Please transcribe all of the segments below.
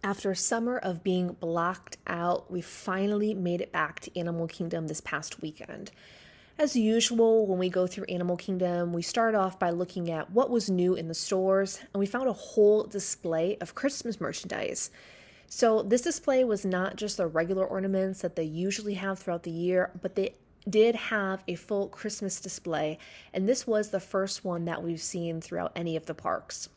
After a summer of being blocked out, we finally made it back to Animal Kingdom this past weekend. As usual, when we go through Animal Kingdom, we start off by looking at what was new in the stores, and we found a whole display of Christmas merchandise. So, this display was not just the regular ornaments that they usually have throughout the year, but they did have a full Christmas display, and this was the first one that we've seen throughout any of the parks.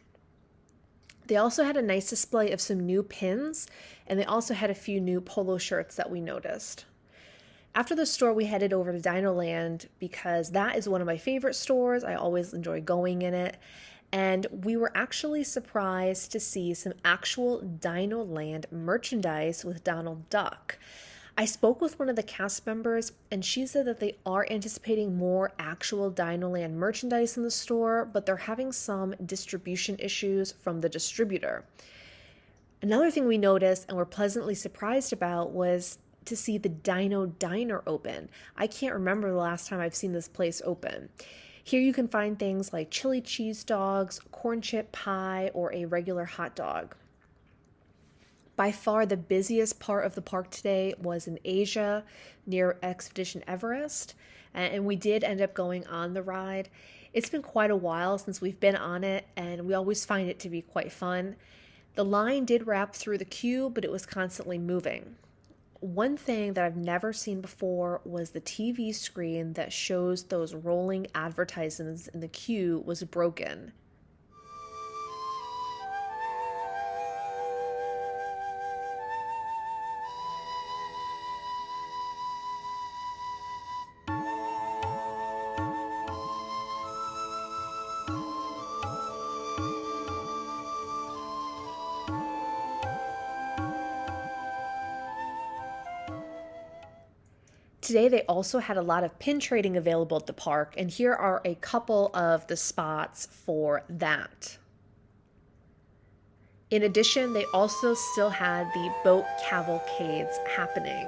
They also had a nice display of some new pins, and they also had a few new polo shirts that we noticed. After the store, we headed over to Dino Land because that is one of my favorite stores. I always enjoy going in it. And we were actually surprised to see some actual Dino Land merchandise with Donald Duck. I spoke with one of the cast members, and she said that they are anticipating more actual Dino Land merchandise in the store, but they're having some distribution issues from the distributor. Another thing we noticed and were pleasantly surprised about was to see the Dino Diner open. I can't remember the last time I've seen this place open. Here you can find things like chili cheese dogs, corn chip pie, or a regular hot dog. By far the busiest part of the park today was in Asia near Expedition Everest, and we did end up going on the ride. It's been quite a while since we've been on it, and we always find it to be quite fun. The line did wrap through the queue, but it was constantly moving. One thing that I've never seen before was the TV screen that shows those rolling advertisements in the queue was broken. Today, they also had a lot of pin trading available at the park, and here are a couple of the spots for that. In addition, they also still had the boat cavalcades happening.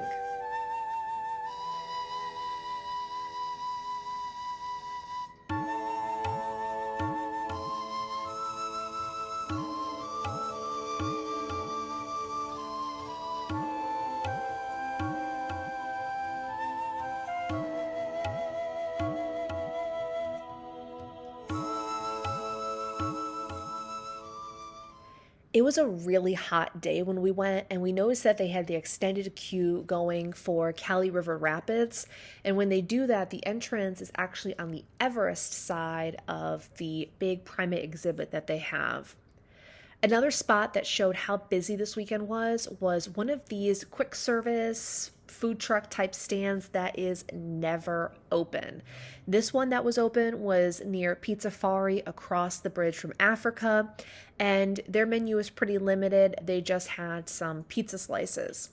It was a really hot day when we went, and we noticed that they had the extended queue going for Cali River Rapids. And when they do that, the entrance is actually on the Everest side of the big primate exhibit that they have. Another spot that showed how busy this weekend was one of these quick service food truck type stands that is never open. This one that was open was near Pizzafari across the bridge from Africa, and their menu was pretty limited. They just had some pizza slices.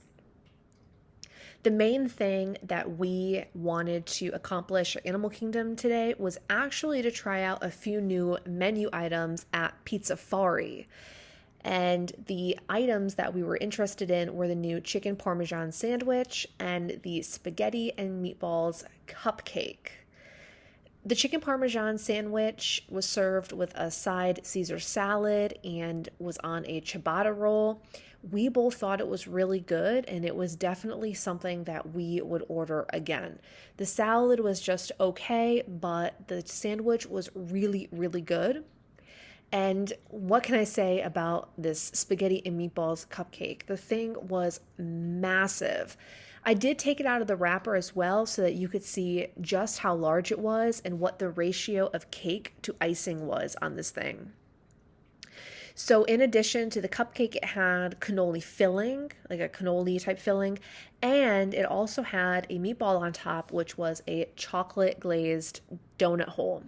The main thing that we wanted to accomplish at Animal Kingdom today was actually to try out a few new menu items at Pizzafari. And the items that we were interested in were the new chicken parmesan sandwich and the spaghetti and meatballs cupcake. The chicken parmesan sandwich was served with a side Caesar salad and was on a ciabatta roll. We both thought it was really good, and it was definitely something that we would order again. The salad was just okay, but the sandwich was really, really good. And what can I say about this spaghetti and meatballs cupcake? The thing was massive. I did take it out of the wrapper as well so that you could see just how large it was and what the ratio of cake to icing was on this thing. So in addition to the cupcake, it had cannoli filling, like a cannoli type filling, and it also had a meatball on top, which was a chocolate glazed donut hole.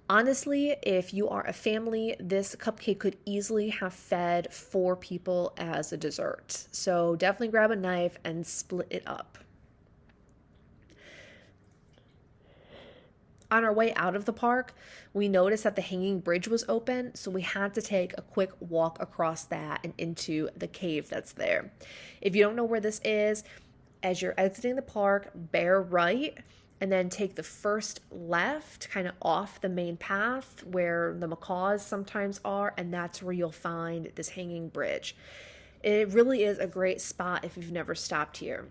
Honestly, if you are a family, this cupcake could easily have fed 4 people as a dessert. So definitely grab a knife and split it up. On our way out of the park, we noticed that the hanging bridge was open, so we had to take a quick walk across that and into the cave that's there. If you don't know where this is, as you're exiting the park, bear right, and then take the first left kind of off the main path where the macaws sometimes are, and that's where you'll find this hanging bridge. It really is a great spot if you've never stopped here.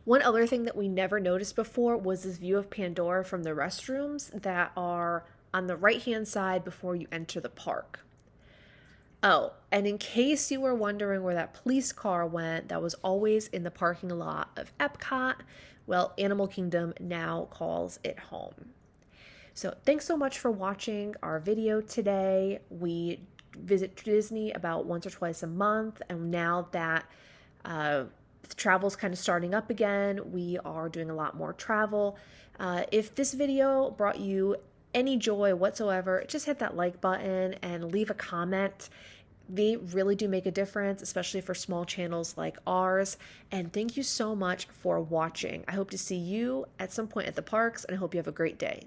One other thing that we never noticed before was this view of Pandora from the restrooms that are on the right-hand side before you enter the park. Oh, and in case you were wondering where that police car went that was always in the parking lot of Epcot, well, Animal Kingdom now calls it home. So thanks so much for watching our video today. We visit Disney about once or twice a month, and now that travel's kind of starting up again, we are doing a lot more travel. If this video brought you any joy whatsoever, just hit that like button and leave a comment. They really do make a difference, especially for small channels like ours. And thank you so much for watching. I hope to see you at some point at the parks, and I hope you have a great day.